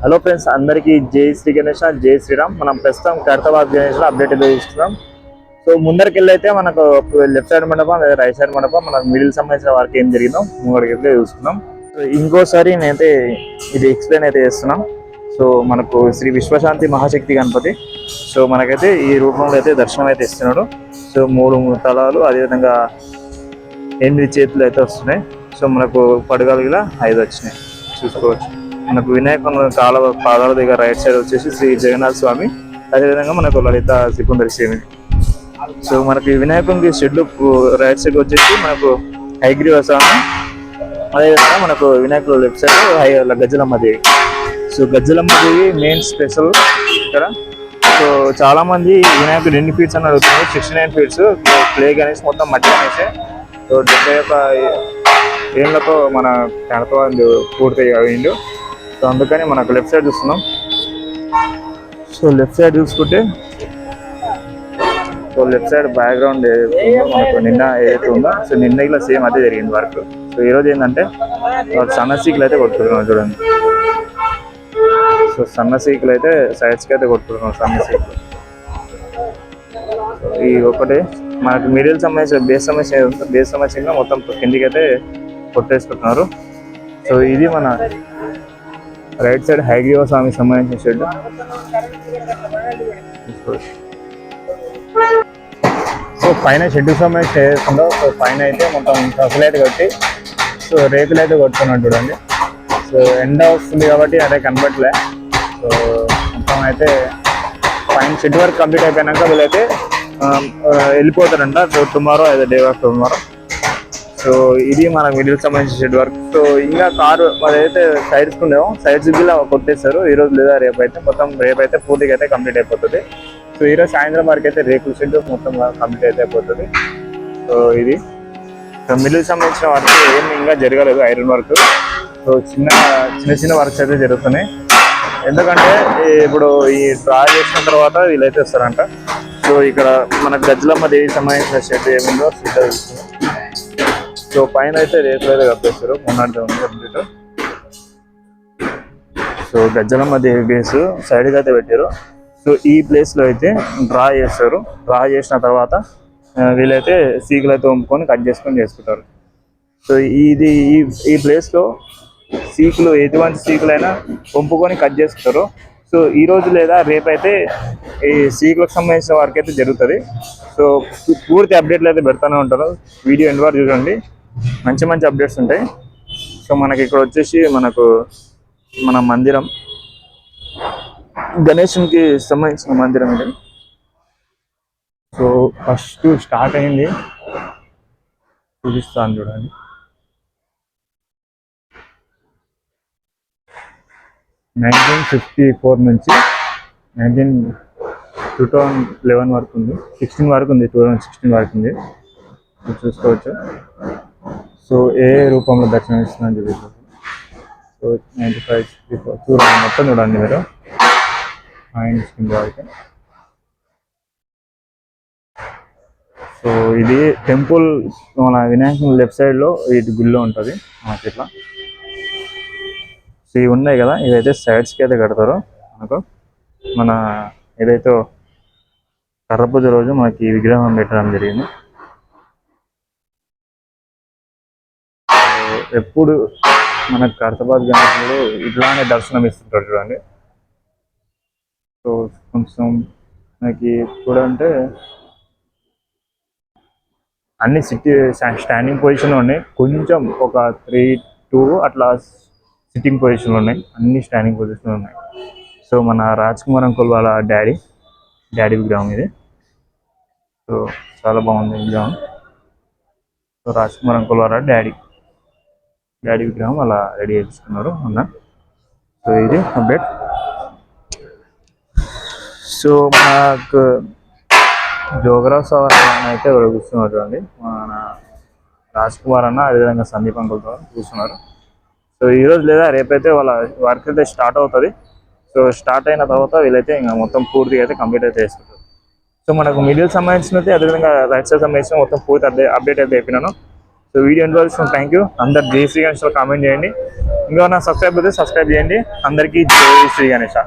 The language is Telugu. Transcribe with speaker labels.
Speaker 1: హలో ఫ్రెండ్స్, అందరికీ జై శ్రీ గణేష్, జై శ్రీరామ్. మనం ప్రస్తుతం ఖైరతాబాద్ గణేష్ అప్డేట్ అయితే ఇస్తున్నాం. సో ముందరికి అయితే మనకు లెఫ్ట్ సైడ్ మండపం లేదా రైట్ సైడ్ మండపం మనకు మిడిల్ సంబంధించిన వారికి ఏం జరిగిందో ముందరికి అయితే చూస్తున్నాం. సో ఇంకోసారి నేనైతే ఇది ఎక్స్ప్లెయిన్ అయితే చేస్తున్నాం. సో మనకు శ్రీ విశ్వశాంతి మహాశక్తి గణపతి సో మనకైతే ఈ రూపంలో అయితే దర్శనం అయితే ఇస్తున్నాడు. సో 3 తలాలు, అదేవిధంగా 8 చేతులు అయితే వస్తున్నాయి. సో మనకు పడగలిగిన 5 వచ్చినాయి చూసుకోవచ్చు. మనకు వినాయకుని పాదాల దగ్గర రైట్ సైడ్ వచ్చేసి శ్రీ జగన్నాథ స్వామి, అదేవిధంగా మనకు లలిత శ్రీకుందరి సేమి. సో మనకి వినాయకునికి షెడ్లు రైట్ సైడ్ వచ్చేసి మనకు హైగ్రీవ స్వామి, అదేవిధంగా మనకు వినాయకుడు లెఫ్ట్ సైడ్ గజ్జలమ్మ దేవి. సో గజ్జలమ్మ దేవి మెయిన్ స్పెషల్ ఇక్కడ. సో చాలా మంది వినాయకుడు ఎన్ని ఫీట్స్ అని అడుగుతున్నారు. 69 ఫీట్స్ ప్లే గణేష్ మొత్తం మట్టి అనేసి. సో 71 ఏళ్ళతో మన ఖైరతాబాద్ పూర్తి అయిండు. సో అందుకని మనకు లెఫ్ట్ సైడ్ చూస్తున్నాం. సో లెఫ్ట్ సైడ్ చూసుకుంటే సో లెఫ్ట్ సైడ్ బ్యాక్గ్రౌండ్ మనకు నిన్న ఏదైతే ఉందో సో నిన్న ఇలా సేమ్ అదే జరిగింది వర్క్. సో ఈరోజు ఏంటంటే సన్న సీకులు అయితే కొట్టుకుంటున్నాం చూడండి. సో సన్న సీకులు అయితే సైడ్స్కి అయితే కొట్టుకుంటున్నాం సన్న సీకులు. సో ఈ ఒకటి మనకు మిడిల్ సంబంధించిన బేస్ సంబంధించిన మొత్తం కిందికి అయితే కొట్టేసుకుంటున్నారు. సో ఇది మన రైట్ సైడ్ హైగ్రీవ స్వామి సంబంధించిన షెడ్. సో పైన షెడ్కి సంబంధించి చేస్తుందో సో పైన అయితే మొత్తం సఫలైట్ కొట్టి సో రేకులు అయితే కొట్టుకున్నాడు చూడండి. సో ఎండ వస్తుంది కాబట్టి అదే కనబడలే. సో మొత్తం అయితే పైన షెడ్ వర్క్ కంప్లీట్ అయిపోయినాక వీళ్ళైతే వెళ్ళిపోతారంట. సో టుమారో అయితే డే ఆఫ్ టుమారో. సో ఇది మన మిడిల్ సంబంధించిన షెడ్ వర్క్. సో ఇంకా కారు అదైతే సైడ్స్ ఉండేమో సైడ్స్ ఇలా కొట్టేస్తారు ఈరోజు లేదా రేపైతే మొత్తం రేపైతే పూర్తిగా అయితే కంప్లీట్ అయిపోతుంది. సో ఈరోజు సాయంత్రం వరకు అయితే రేకుల షెడ్ మొత్తం కంప్లీట్ అయితే అయిపోతుంది. సో ఇది సో మిడిల్ సంబంధించిన వర్క్ ఏమి ఇంకా జరగలేదు ఐరన్ వర్క్. సో చిన్న వర్క్స్ అయితే జరుగుతున్నాయి. ఎందుకంటే ఇప్పుడు ఈ డ్రా చేసిన తర్వాత వీళ్ళైతే వస్తారంట. సో ఇక్కడ మన గజ్జలమ్మ దేవికి సంబంధించిన షెడ్ ఏముందో షెడ్ చూస్తున్నాం. సో పైన అయితే రేకులు అయితే కప్పేస్తారు మొన్నటి ఉంది కంప్లీట్. సో గజ్జలమ్మ దేవి బేస్ సైడ్కి అయితే పెట్టారు. సో ఈ ప్లేస్లో అయితే డ్రా చేస్తారు. డ్రా చేసిన తర్వాత వీళ్ళైతే సీకులు అయితే వంపుకొని కట్ చేసుకుంటారు. సో ఇది ఈ ప్లేస్లో సీకులు ఎటువంటి సీకులైనా వంపుకొని కట్ చేసుకుంటారు. సో ఈ రోజు లేదా రేపైతే ఈ సీకులకు సంబంధించిన వర్క్ అయితే జరుగుతుంది. సో పూర్తి అప్డేట్లు అయితే పెడతానే ఉంటారు. వీడియో ఎండ్ వరకు చూడండి, మంచి అప్డేట్స్ ఉంటాయి. సో మనకి ఇక్కడ వచ్చేసి మనకు మన మందిరం గణేశునికి సంబంధించిన మందిరం ఇది. సో ఫస్ట్ స్టార్ట్ అయింది చూపిస్తాను చూడండి. (1954) నుంచి 2011 వరకు ఉంది. 16 వరకు ఉంది. 2016 వరకు ఉంది. చూసుకోవచ్చు. సో ఏ రూపంలో దర్శనం ఇస్తుందని చూపిస్తారు. సో 95, 64 చూడండి, మొత్తం చూడండి మీరు. సో ఇది టెంపుల్ మన వినాయకుని లెఫ్ట్ సైడ్లో ఇది గుళ్ళో ఉంటుంది మనకి ఇట్లా. సో ఇవి ఉన్నాయి కదా, ఇవైతే సైడ్స్కి అయితే కడతారు. మనకు మన ఏదైతే కర్ర పూజ రోజు మనకి ఈ విగ్రహం పెట్టడం జరిగింది. ఎప్పుడు మనకు ఖైరతాబాద్ గణేశుడు ఇట్లానే దర్శనం ఇస్తుంటారు చూడండి. సో కొంచెం మనకి ఎప్పుడంటే అన్ని స్టాండింగ్ పొజిషన్లో ఉన్నాయి. కొంచెం ఒక 3-2 అట్లా సిట్టింగ్ పొజిషన్లో ఉన్నాయి. అన్ని స్టాండింగ్ పొజిషన్లో ఉన్నాయి. సో మన రాజ్ కుమార్ అంకుల్ వాళ్ళ డాడీ విగ్రహం ఇది. సో చాలా బాగుంది విగ్రహం. సో రాజ్ కుమార్ అంకుల్ వాళ్ళ డాడీ విగ్రహం అలా రెడీ చేసుకున్నారు అన్న. సో ఇది అప్డేట్. సో మనకు జోగరావు సార్ అయితే కూర్చున్నారు చూడండి. మన రాజ్ కుమార్ అన్న అదేవిధంగా సందీప్ అంకుల్తో కూర్చున్నారు. సో ఈరోజు లేదా రేపైతే వాళ్ళ వర్క్ అయితే స్టార్ట్ అవుతుంది. సో స్టార్ట్ అయిన తర్వాత వీళ్ళైతే ఇంకా మొత్తం పూర్తిగా అయితే కంప్లీట్ అయితే చేసుకుంటారు. సో మనకు మిడిల్ సంబంధించినది అదేవిధంగా రైట్ సైడ్ సంబంధించిన మొత్తం పూర్తి అప్డేట్ అయితే చెప్పినాను. సో వీడియో ఎంతో థ్యాంక్ యూ. అందరు జై శ్రీ గణేష్ కామెంట్ చేయండి. ఇంకా నా సబ్స్క్రైబ్ అయితే సబ్స్క్రైబ్ చేయండి. అందరికీ జై శ్రీ గణేష.